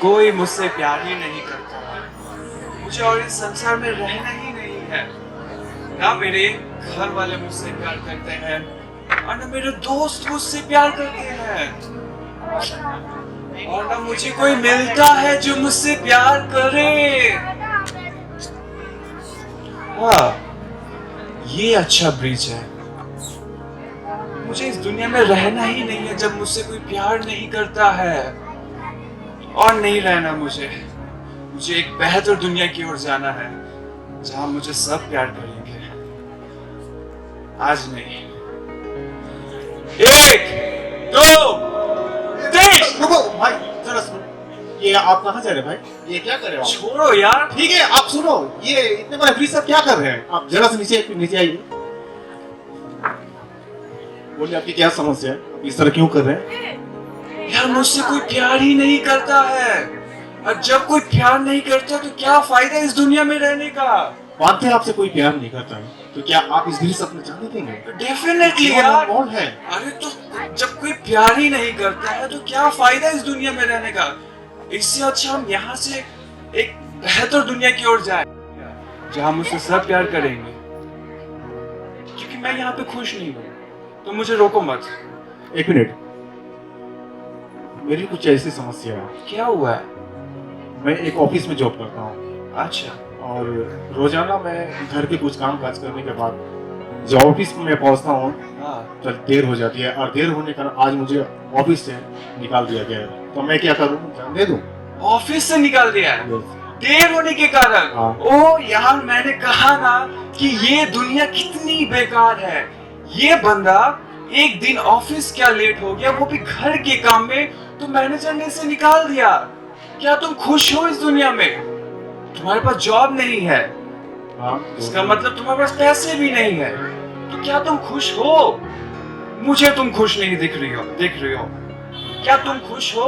कोई मुझसे प्यार ही नहीं करता। मुझे और इस संसार में रहना ही नहीं है। ना मेरे घर वाले मुझसे प्यार करते हैं और ना मेरे दोस्त मुझसे प्यार करते हैं, और ना मुझे कोई मिलता है जो मुझसे प्यार करे। हाँ, ये अच्छा ब्रिज है। मुझे इस दुनिया में रहना ही नहीं है जब मुझसे कोई प्यार नहीं करता है। और नहीं रहना मुझे एक बेहतर दुनिया की ओर जाना है जहां मुझे सब प्यार करेंगे। आज नहीं, 1 2 3। रुको भाई, जरा सुनो। ये आप कहाँ जा रहे हैं भाई? ये क्या कर रहे हो आप? छोड़ो यार। ठीक है, आप सुनो। ये इतने बड़े ब्रिज सब क्या कर रहे हैं? आप जरा से नीचे आइए। बोलिए, आपकी क्या समस्या है? आप इस तरह क्यों कर रहे हैं? यार, मुझसे कोई प्यार ही नहीं करता है, और जब कोई प्यार नहीं करता तो क्या फायदा इस दुनिया में रहने का। मानते हैं आपसे कोई प्यार नहीं करता है, तो क्या आप इस ब्रिज अपने जाने देंगे? डेफिनेटली यार। कौन है? अरे तो जब कोई प्यार ही नहीं करता है तो क्या फायदा इस दुनिया में रहने का। इससे अच्छा हम यहाँ से एक बेहतर दुनिया की ओर जाए जहाँ मुझसे सब प्यार करेंगे। क्योंकि मैं यहाँ पे खुश नहीं हूँ, तो मुझे रोको मत। 1 मिनट, मेरी कुछ ऐसी समस्या है। क्या हुआ है? मैं एक ऑफिस में जॉब करता हूँ। अच्छा। और रोजाना मैं घर के कुछ काम काज करने के बाद जो ऑफिस में मैं पहुंचता हूँ हाँ। तो देर हो जाती है, और देर होने के कारण आज मुझे ऑफिस से निकाल दिया गया है। तो मैं क्या करूँ? जान दे दूँ? ऑफिस से निकाल दिया है देर होने के कारण? हाँ। ओ यार, मैंने कहा ना कि ये दुनिया कितनी बेकार है। ये बंदा एक दिन ऑफिस क्या लेट हो गया, वो भी घर के काम में, तो मैनेजर ने इसे निकाल दिया। क्या तुम खुश हो इस दुनिया में? तुम्हारे पास जॉब नहीं है, हाँ, इसका मतलब तुम्हारे पास पैसे भी नहीं है, तो क्या तुम खुश हो? मुझे तुम खुश नहीं दिख रही हो। क्या तुम खुश हो?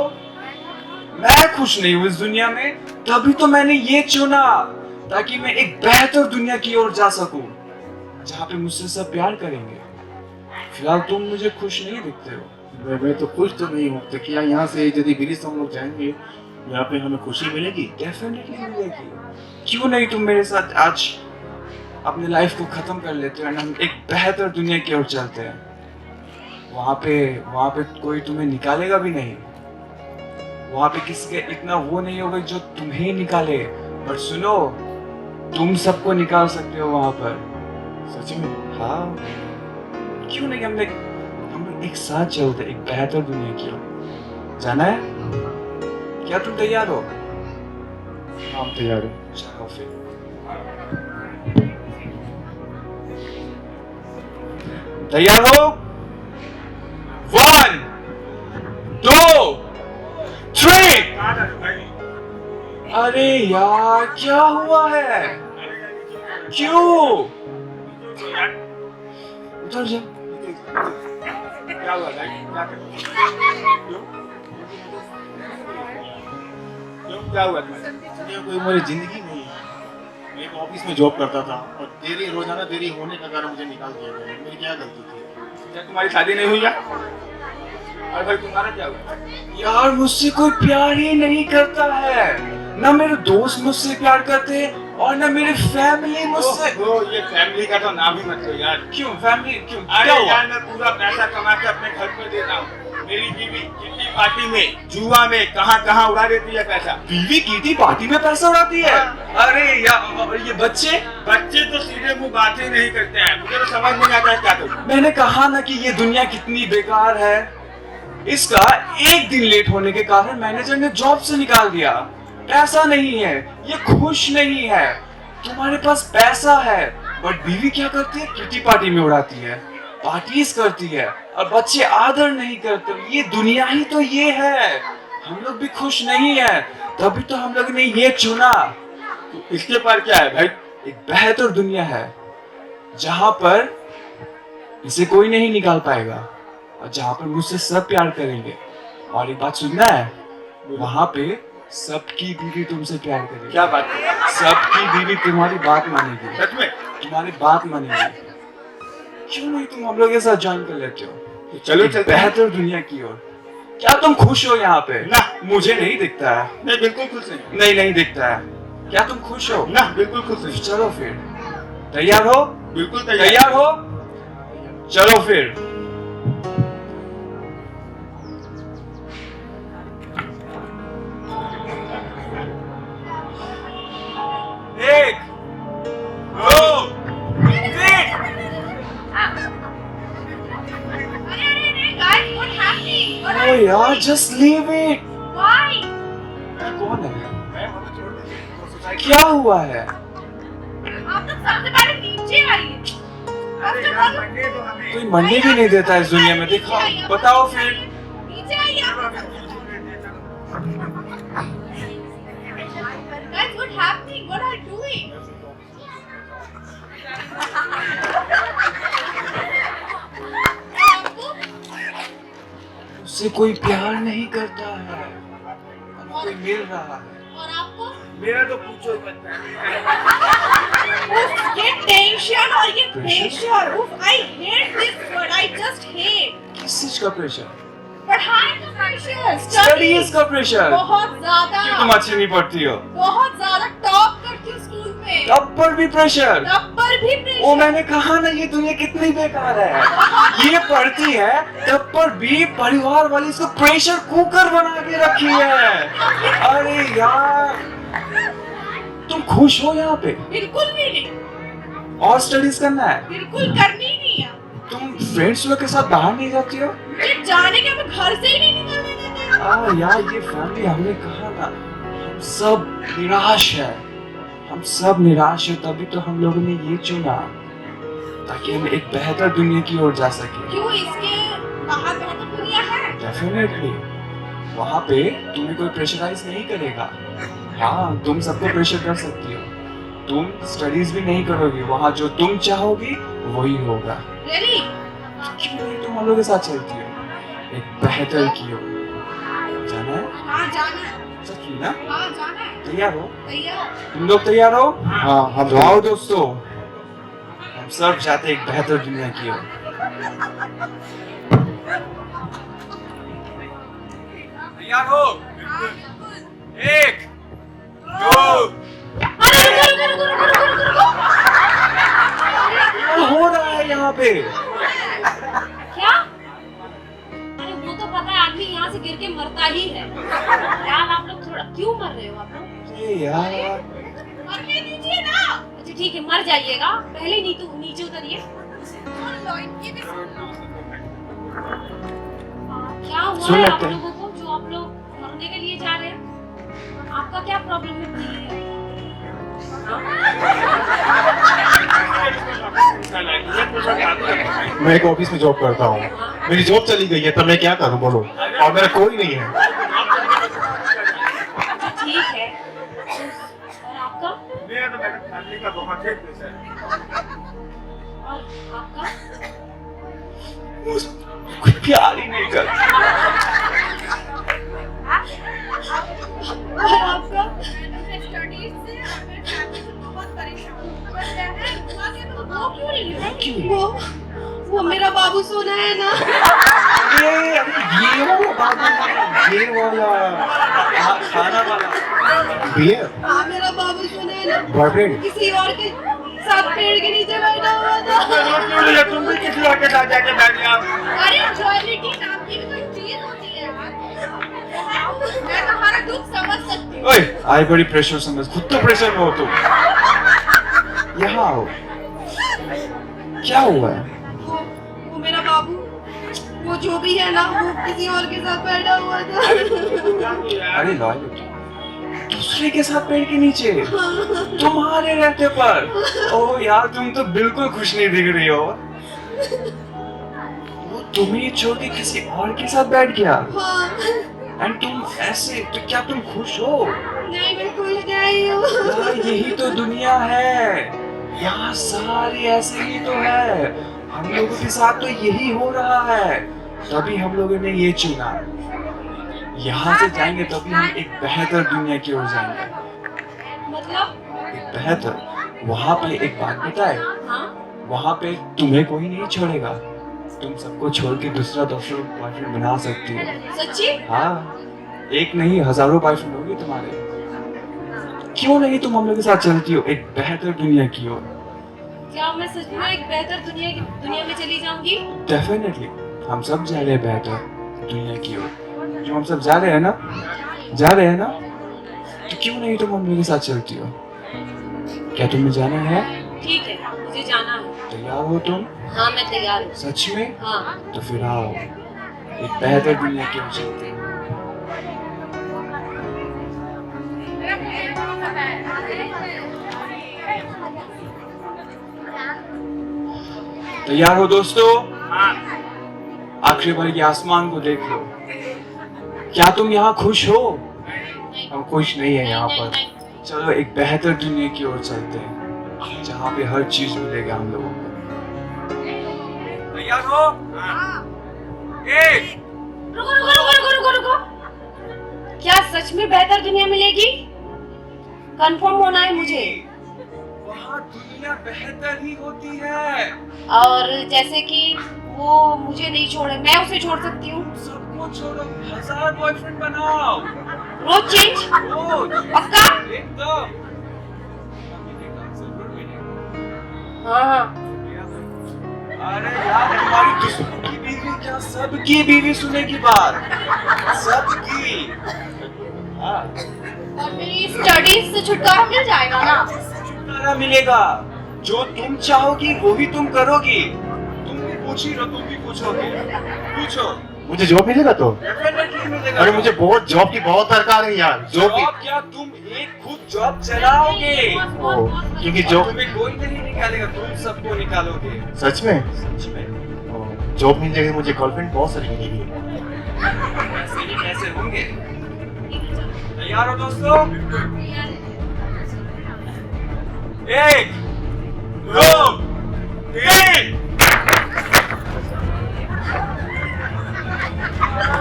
मैं खुश नहीं हूँ इस दुनिया में, तभी तो मैंने ये चुना, ताकि मैं एक बेहतर दुनिया की ओर जा सकूं जहाँ पे मुझसे सब प्यार करेंगे। फिलहाल तुम मुझे खुश नहीं दिखते हो। मैं तो खुश तो नहीं हूँ। तो क्या यहाँ से यदि ब्रिज हम लोग जाएंगे, यहाँ पे हमें खुशी मिलेगी? डेफिनेटली मिलेगी। क्यों नहीं तुम मेरे साथ आज अपने लाइफ को खत्म कर लेते हो, हम एक बेहतर दुनिया की ओर चलते हैं। वहाँ पे कोई तुम्हें निकालेगा भी नहीं। वहाँ पे किसी के इतना वो नहीं होगा जो तुम्हें निकाले। पर सुनो, तुम सबको निकाल सकते हो वहाँ पर। सच में? हाँ, क्यों नहीं हम लोग एक साथ चलते एक बेहतर दुनिया की ओर। जाना है? क्या तुम तैयार हो? हम तैयार हैं। चलो फिर। तैयार हो? 1 2 3। अरे यार, क्या हुआ है? क्यों? उधर जा। क्या हुआ? क्या हुआ तुम्हें? ये कोई मेरी जिंदगी नहीं है। मैं एक ऑफिस में जॉब करता था और रोजाना देरी होने का कारण मुझे निकाल दिया गया। मेरी क्या गलती थी? क्या तुम्हारी शादी नहीं हुई क्या? अरे भाई, तुम्हारा क्या हुआ? यार, मुझसे कोई प्यार ही नहीं करता है। ना मेरे दोस्त मुझसे प्यार करते और ना मेरी फैमिली मुझसे। ये फैमिली का तो नाम ही मत लो यार। क्यों फैमिली? क्यों? अरे क्या हुआ? यार, मैं पूरा पैसा कमा के अपने घर पे देता हूँ। मेरी बीवी किटी पार्टी में, जुआ में, कहाँ उड़ा देती है पैसा। बीवी किटी पार्टी में पैसा उड़ाती है? अरे यार, ये बच्चे तो सीधे मुंह बातें नहीं करते हैं। मुझे तो समझ नहीं आता है क्या करूं। मैंने कहा ना कि ये दुनिया कितनी बेकार है। इसका एक दिन लेट होने के कारण मैनेजर ने जॉब से निकाल दिया। पैसा नहीं है, ये खुश नहीं है। तुम्हारे पास पैसा है, बट बीवी क्या करती है? किटी पार्टी में उड़ाती है, पार्टीज करती है, और बच्चे आदर नहीं करते। ये दुनिया ही तो ये है। हम लोग भी खुश नहीं है, तभी तो हम लोग ने ये चुना। तो इसके पर क्या है भाई? एक बेहतर दुनिया है जहां पर इसे कोई नहीं निकाल पाएगा, और जहां पर मुझसे सब प्यार करेंगे। और एक बात सुनना है, वहां पे सबकी बीवी तुमसे प्यार करेगी। क्या बात है? सबकी बीवी तुम्हारी बात मानेगी, सच में? तुम्हारी बात मानेगी। क्यों नहीं तुम हम लोग के साथ ज्वाइन कर लेते हो? चलो एक चलते हैं। बेहतर दुनिया की ओर। क्या तुम खुश हो यहाँ पे? ना। मुझे नहीं दिखता है। नहीं बिल्कुल खुश नहीं। नहीं नहीं दिखता है। क्या तुम खुश हो? ना बिल्कुल खुश नहीं। चलो फिर, तैयार हो? बिल्कुल तैयार हो? चलो फिर। एक, दो, तीन। Guys, what happening? What ओ यार, just leave it. Why? ये कौन है? मैम हमें छोड़ दीजिए, वो सोसाइटी। क्या हुआ है? आप तो सबसे पहले नीचे आइए। अरे यार मंडे तो हमें। कोई मंडी भी नहीं देता इस दुनिया में। दिखाओ, बताओ फिर। नीचे आइए आप। Guys, what happening? What are you doing? आपको उससे कोई प्यार नहीं करता है, हमें कोई मिल रहा है। और आपको मेरा तो पूछो ही मत। ये टेंशन और ये Pressure? Pressure, I hate this word. I just hate. किस चीज का प्रेशर? पढ़ाई का प्रेशर, स्टडीज का प्रेशर। बहुत कि तुम ज्यादा, अच्छी नहीं पढ़ती हो, बहुत ज्यादा टॉप करती हूँ स्कूल में। तब पर भी प्रेशर। तब पर भी वो प्रेशर। मैंने कहा ना, ये दुनिया कितनी बेकार है। ये पढ़ती है तब पर भी परिवार वाली इसको प्रेशर कुकर बना के रखी है। अरे यार, तुम खुश हो यहाँ पे? बिल्कुल भी नहीं, और स्टडीज करना है? बिल्कुल करनी ही नहीं है। तुम फ्रेंड्स लोग के साथ बाहर नहीं जाती हो? मुझे जाने के, हमें घर से ही नहीं निकलने देते। यार, ये फैमिली, हमने कहा ना, हम सब निराश है। हम सब निराश है, तभी तो हम लोगों ने ये चुना, ताकि हम एक बेहतर दुनिया की ओर जा सके। क्यों, इसके बाहर बेहतर दुनिया है? डेफिनेटली, वहाँ पे तुम्हें कोई प्रेशराइज नहीं करेगा। हाँ, तुम सबको प्रेशर कर सकती हो। तुम स्टडीज भी नहीं करोगी, वहाँ जो तुम चाहोगी वही होगा। Really? क्यों नहीं तुम हम लोग के साथ चलती हो एक बेहतर की ओर? जाना है? हाँ जाना है। सच में ना? हाँ जाना है। तैयार हो? तैयार। तुम लोग तैयार हो? हाँ हम तो आओ दोस्तों, हम सब चाहते हैं एक बेहतर दुनिया की ओर। तैयार हो? हाँ, बिल्कुल। एक, दो। अरे रुको रुको रुको रुको रुको रुको रुको। क्या हो रहा है यहाँ पे? क्या? अरे वो तो पता है, आदमी यहाँ से गिर के मरता ही है। यार आप लोग थोड़ा क्यों मर रहे हो आप लोग? अरे यार, मरने दीजिए ना। अच्छा ठीक है, मर जाइएगा, पहले नीचे उतरिए। सुन लो, इनकी भी सुन लो। क्या हुआ सुन है लेते आप हैं। लोगों को जो आप लोग मरने के लिए जा रहे हैं? आपका क्या प्रॉब्लम है? मैं एक ऑफिस में जॉब करता हूँ। मेरी जॉब चली गई है, तो मैं क्या करूँ बोलो? और मेरा कोई नहीं है। ठीक है, और आपका? मेरा तो मैडम फैमिली का बहुत ही प्रेशर है। और आपका? कोई प्यार ही नहीं करता। और आपका? मैं स्टडीज से और मेरे फैमिली से बहुत परेशान हूँ। बस है, हुआ क्या तो वो क्यों नहीं है? वो मेरा बाबू सोना है ना। अरे ये वाला बाबू, ये वाला खाना वाला। बियर, हाँ मेरा बाबू सोना है ना। बॉयफ्रेंड। किसी और के साथ पेड़ के नीचे बैठा हुआ था। तुम भी किसी और के साथ जाके बैठ गया। अरे जॉयलिटी नाम की भी कोई चीज होती है यार। मैं तुम्हारा दुख समझ सकती हूँ। ओए, आई बड़ी प्रेशर समझ, खुद तो प्रेशर में हो तुम। यहाँ आओ। क्या हुआ है? वो मेरा बाबू, वो जो भी है ना, वो किसी और के साथ बैठा हुआ था। अरे लॉयल्टी, दूसरे के साथ पेड़ के नीचे, तुम्हारे रहते पर। ओह यार, तुम तो बिल्कुल खुश नहीं दिख रही हो। वो तुम्हें छोड़ के किसी और के साथ बैठ गया, हाँ। एंड तुम ऐसे, तो क्या तुम खुश हो? नहीं मैं खुश नहीं हूँ। यार, यही तो दुनिया है, यहाँ सारी ऐसे ही तो है। हम लोगों के साथ तो यही हो रहा है, तभी हम लोगों ने ये चुना। यहाँ से जाएंगे तभी हम एक बेहतर दुनिया की ओर जाएंगे। मतलब? एक बेहतर, वहाँ पे एक बात बताए, हाँ? वहाँ पे तुम्हें कोई नहीं छोड़ेगा। तुम सबको छोड़ के दूसरा बॉयफ्रेंड बना सकती हो। सच्ची? हाँ, एक नहीं हजारों बॉयफ्रेंड होंगे तुम्हारे। क्यों नहीं तुम हम लोग के साथ चलती हो एक बेहतर दुनिया की ओर? क्या मैं सच में एक बेहतर दुनिया में चली जाऊंगी? डेफिनेटली, हम सब जा रहे हैं बेहतर दुनिया की ओर। जो हम सब जा रहे हैं ना, तो क्यों नहीं तुम हम लोग के साथ चलती हो? क्या तुम्हें जाना है? ठीक है, मुझे जाना है। तैयार हो तुम? हाँ, मैं तैयार हूँ। सच में? हाँ। तो फिर आओ एक बेहतर दुनिया की ओर चलते हैं। तैयार हो दोस्तों? हाँ। आखिरी बार ये आसमान को देख लो। क्या तुम यहाँ खुश हो? हम खुश नहीं है यहाँ पर। चलो एक बेहतर दुनिया की ओर चलते हैं जहाँ पे हर चीज मिलेगा हम लोगों को। तैयार हो? एक। रुको रुको रुको रुको रुको रुको। क्या सच में बेहतर दुनिया मिलेगी? कंफर्म होना है मुझे। वहाँ दुनिया बेहतर ही होती है। और जैसे कि वो मुझे नहीं छोड़े, मैं उसे छोड़ सकती हूँ। सबको छोड़ो, 1000 बॉयफ्रेंड बनाओ। रोज चेंज? रोज। पक्का? एकदम। हाँ। अरे यार, तुम्हारी दुश्मन की बीवी क्या सबकी बीवी सुनेगी बात? सबकी। हाँ। और मेरी स्टडीज से छुटकारा मिल जाएगा ना? छुटकारा मिलेगा। जो तुम चाहोगी वही तुम करोगी। तुम भी पूछ ही रहो, तुम भी पूछोगे। पूछो। मुझे जॉब मिलेगा तो? डेफिनेटली मिलेगा। अरे मुझे बहुत जॉब की बहुत दरकार है यार। जॉब क्या, तुम एक खुद जॉब चलाओगे? क्योंकि और जॉब तुम्हें कोई नहीं निकालेगा, तुम सबको निकालोगे। सच में सच में। जॉब मिल जाएगी, मुझे गर्लफ्रेंड बहुत सारी मिलेगी। ऐसे ही कैसे होंगे? तैयार हो दोस्तों? एक, दो, तीन।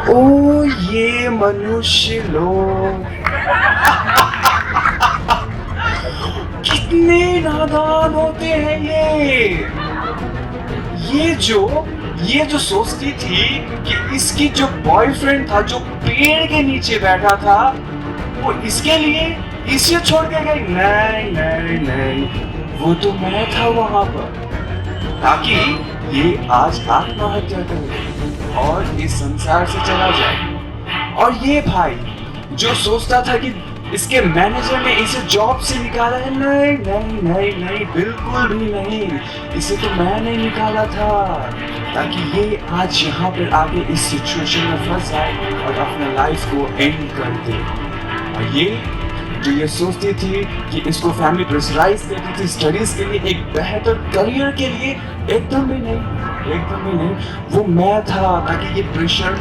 ओ ये मनुष्य लोग कितने नादान होते हैं ये जो सोचती थी कि इसकी जो बॉयफ्रेंड था जो पेड़ के नीचे बैठा था वो इसके लिए इसे छोड़ के गई। नहीं, वो तो मैं था वहां पर ताकि ये आज आत्महत्या करे और इस संसार से चला जाए। और ये भाई जो सोचता था कि इसके मैनेजर ने इसे जॉब से निकाला है, नहीं, बिल्कुल भी नहीं। इसे तो मैंने निकाला था ताकि ये आज यहाँ पर आके इस सिचुएशन में फंस जाए और अपने लाइफ को एंड कर दे। और ये जो ये सोचती थी कि इसको फैमिली प्रेशराइज करती थी स्टडीज के लिए, एक बेहतर करियर के लिए, एकदम भी नहीं। वो मैं था ताकि ये प्रेशर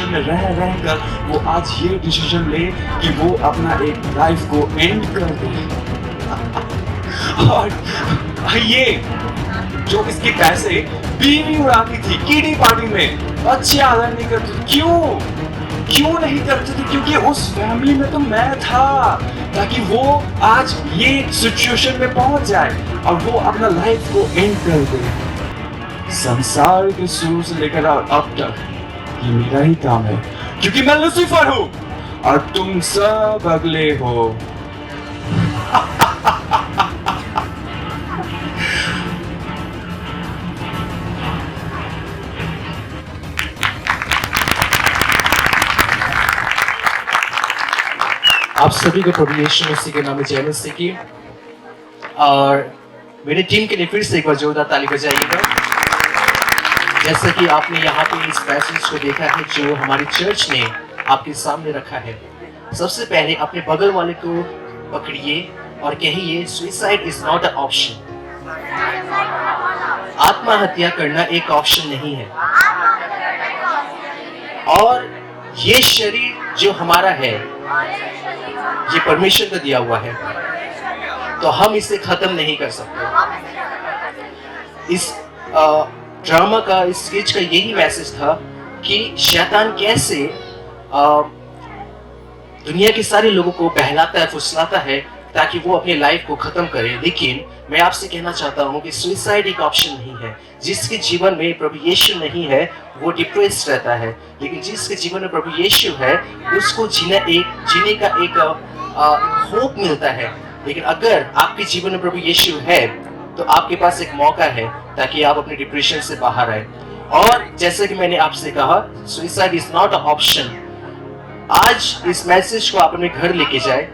में रह कर वो आज ये डिसीजन ले कि वो अपना एक लाइफ को एंड कर दे। और ये जो इसके पैसे बीवी उड़ाती थी किटी पार्टी में, अच्छे आदर नहीं करती थी। क्यों नहीं करती थी? क्योंकि उस फैमिली में तो मैं था ताकि वो आज ये सिचुएशन में पहुंच जाए और वो अपना लाइफ को एंड कर दे। संसार के शुरू से लेकर अब तक ये मेरा ही काम है क्योंकि मैं लूसीफर हूं और तुम सब अगले हो। आप सभी को प्रभु यीशु मसीह के नाम में जय मसीह की। और मेरी टीम के लिए फिर से एक बार जोरदार ताली बजाइएगा। जैसा कि आपने यहाँ पे इस पैसेज को देखा है जो हमारी चर्च ने आपके सामने रखा है, सबसे पहले अपने बगल वाले को पकड़िए और कहिए, suicide is not a option. आत्महत्या करना एक ऑप्शन नहीं है। और ये शरीर जो हमारा है ये परमेश्वर का दिया हुआ है, तो हम इसे खत्म नहीं कर सकते। इस ड्रामा का, इस स्केच का यही मैसेज था कि शैतान कैसे दुनिया के सारे लोगों को बहलाता है, फुसलाता है ताकि वो अपनी लाइफ को खत्म करे। लेकिन मैं आपसे कहना चाहता हूँ कि सुइसाइड एक ऑप्शन नहीं है। जिसके जीवन में प्रभु यीशु नहीं है वो डिप्रेस्ड रहता है, लेकिन जिसके जीवन में प्रभु यीशु है उसको जीने का एक होप मिलता है। लेकिन अगर आपके जीवन में प्रभु यीशु है तो आपके पास एक मौका है ताकि आप अपने डिप्रेशन से बाहर आए। और जैसे कि मैंने आपसे कहा, suicide is not a option. आज इस मैसेज को आप अपने घर लेके जाए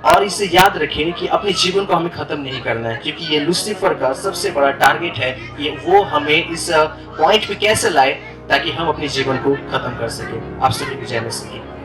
और इसे याद रखें कि अपने जीवन को हमें खत्म नहीं करना है, क्योंकि ये लूसीफर का सबसे बड़ा टारगेट है कि वो हमें इस पॉइंट पे कैसे लाए ताकि हम अपने जीवन को खत्म कर सके। आप सभी को जय मसीह की।